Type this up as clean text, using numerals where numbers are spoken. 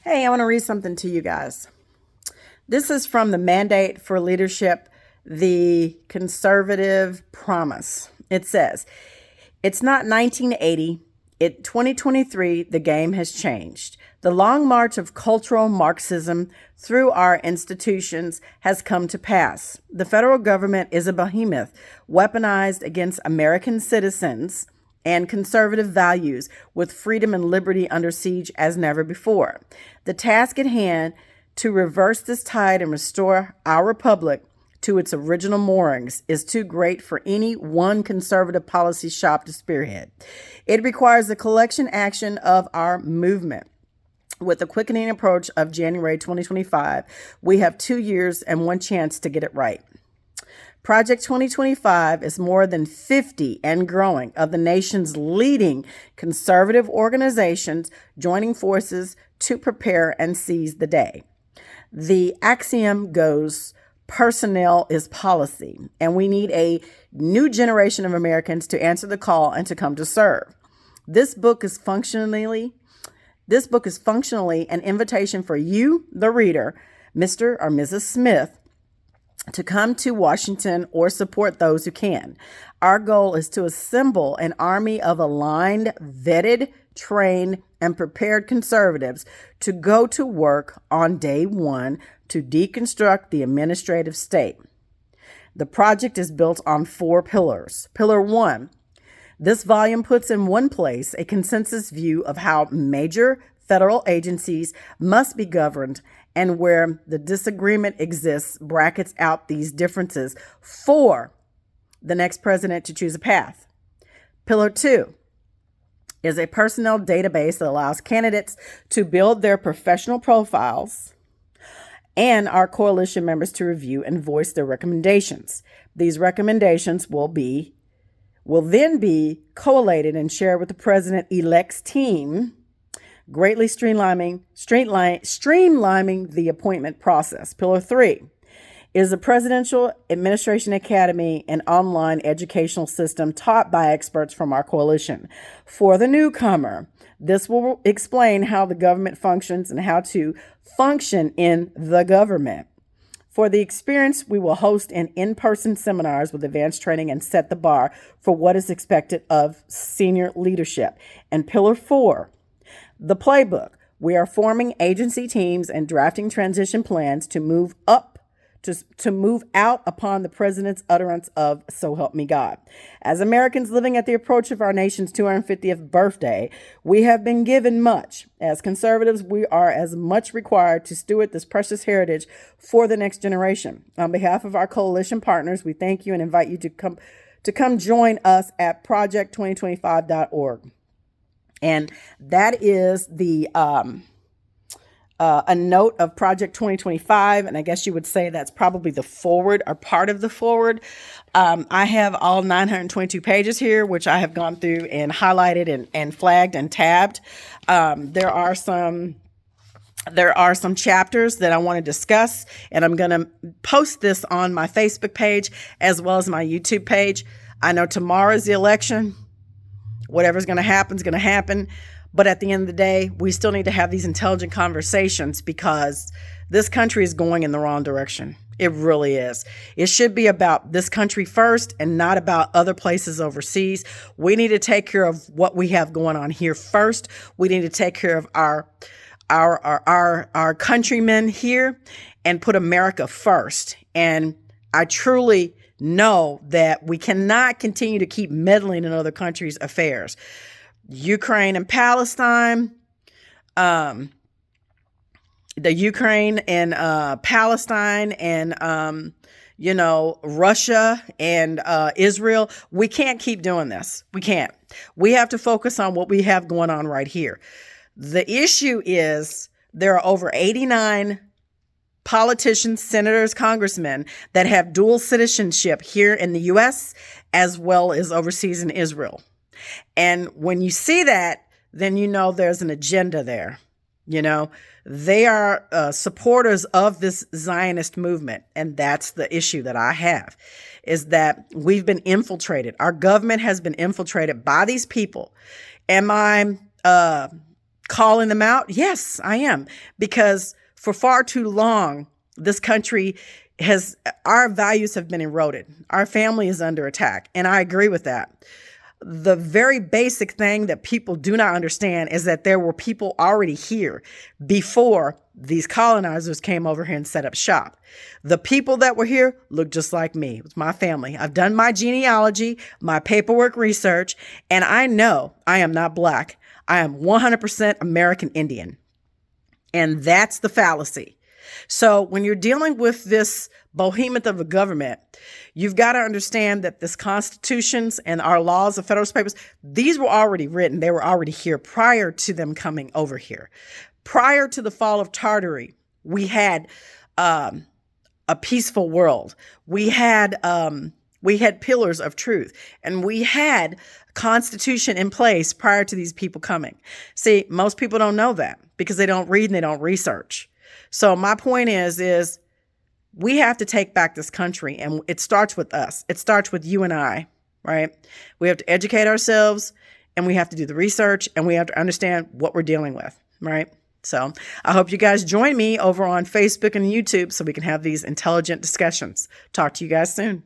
Hey, I want to read something to you guys. This is from the Mandate for Leadership, the Conservative Promise. It says, it's not 1980. In 2023, the game has changed. The long march of cultural Marxism through our institutions has come to pass. The federal government is a behemoth weaponized against American citizens and conservative values, with freedom and liberty under siege as never before. The task at hand to reverse this tide and restore our republic to its original moorings is too great for any one conservative policy shop to spearhead. It requires the collection action of our movement. With the quickening approach of January 2025, we have 2 years and one chance to get it right. Project 2025 is more than 50 and growing of the nation's leading conservative organizations joining forces to prepare and seize the day. The axiom goes, personnel is policy, and we need a new generation of Americans to answer the call and to come to serve. This book is functionally an invitation for you, the reader, Mr. or Mrs. Smith, to come to Washington or support those who can. Our goal is to assemble an army of aligned, vetted, trained, and prepared conservatives to go to work on day one to deconstruct the administrative state. The project is built on 4 pillars. Pillar 1, this volume puts in one place a consensus view of how major federal agencies must be governed, and where the disagreement exists, brackets out these differences for the next president to choose a path. Pillar 2 is a personnel database that allows candidates to build their professional profiles and our coalition members to review and voice their recommendations. These recommendations will then be collated and shared with the president-elect's team, greatly streamlining the appointment process. Pillar 3 is the Presidential Administration Academy, an online educational system taught by experts from our coalition. For the newcomer, this will explain how the government functions and how to function in the government. For the experienced, we will host in-person seminars with advanced training and set the bar for what is expected of senior leadership. And Pillar 4, the playbook. We are forming agency teams and drafting transition plans to move out upon the president's utterance of "So help me God." As Americans living at the approach of our nation's 250th birthday, we have been given much. As conservatives, we are as much required to steward this precious heritage for the next generation. On behalf of our coalition partners, we thank you and invite you to come join us at project2025.org. And that is the a note of Project 2025, and I guess you would say that's probably the forward or part of the forward. I have all 922 pages here, which I have gone through and highlighted and flagged and tabbed. There are some chapters that I want to discuss, and I'm going to post this on my Facebook page as well as my YouTube page. I know tomorrow is the election. Whatever's going to happen is going to happen. But at the end of the day, we still need to have these intelligent conversations because this country is going in the wrong direction. It really is. It should be about this country first and not about other places overseas. We need to take care of what we have going on here first. We need to take care of our countrymen here and put America first. And I truly know that we cannot continue to keep meddling in other countries' affairs. Ukraine and Palestine, the Ukraine and Palestine and, Russia and Israel. We can't keep doing this. We can't. We have to focus on what we have going on right here. The issue is there are over 89 politicians, senators, congressmen that have dual citizenship here in the U.S. as well as overseas in Israel. And when you see that, then you know there's an agenda there. They are supporters of this Zionist movement. And that's the issue that I have, is that we've been infiltrated. Our government has been infiltrated by these people. Am I calling them out? Yes, I am. Because for far too long, this country our values have been eroded. Our family is under attack. And I agree with that. The very basic thing that people do not understand is that there were people already here before these colonizers came over here and set up shop. The people that were here look just like me. It was my family. I've done my genealogy, my paperwork research, and I know I am not black. I am 100% American Indian. And that's the fallacy. So when you're dealing with this behemoth of a government, you've got to understand that this constitutions and our laws of Federalist Papers, these were already written. They were already here prior to them coming over here. Prior to the fall of Tartary, we had a peaceful world. We had pillars of truth, and we had constitution in place prior to these people coming. See, most people don't know that because they don't read and they don't research. So my point is we have to take back this country, and it starts with us. It starts with you and I, right? We have to educate ourselves, and we have to do the research, and we have to understand what we're dealing with, right? So I hope you guys join me over on Facebook and YouTube so we can have these intelligent discussions. Talk to you guys soon.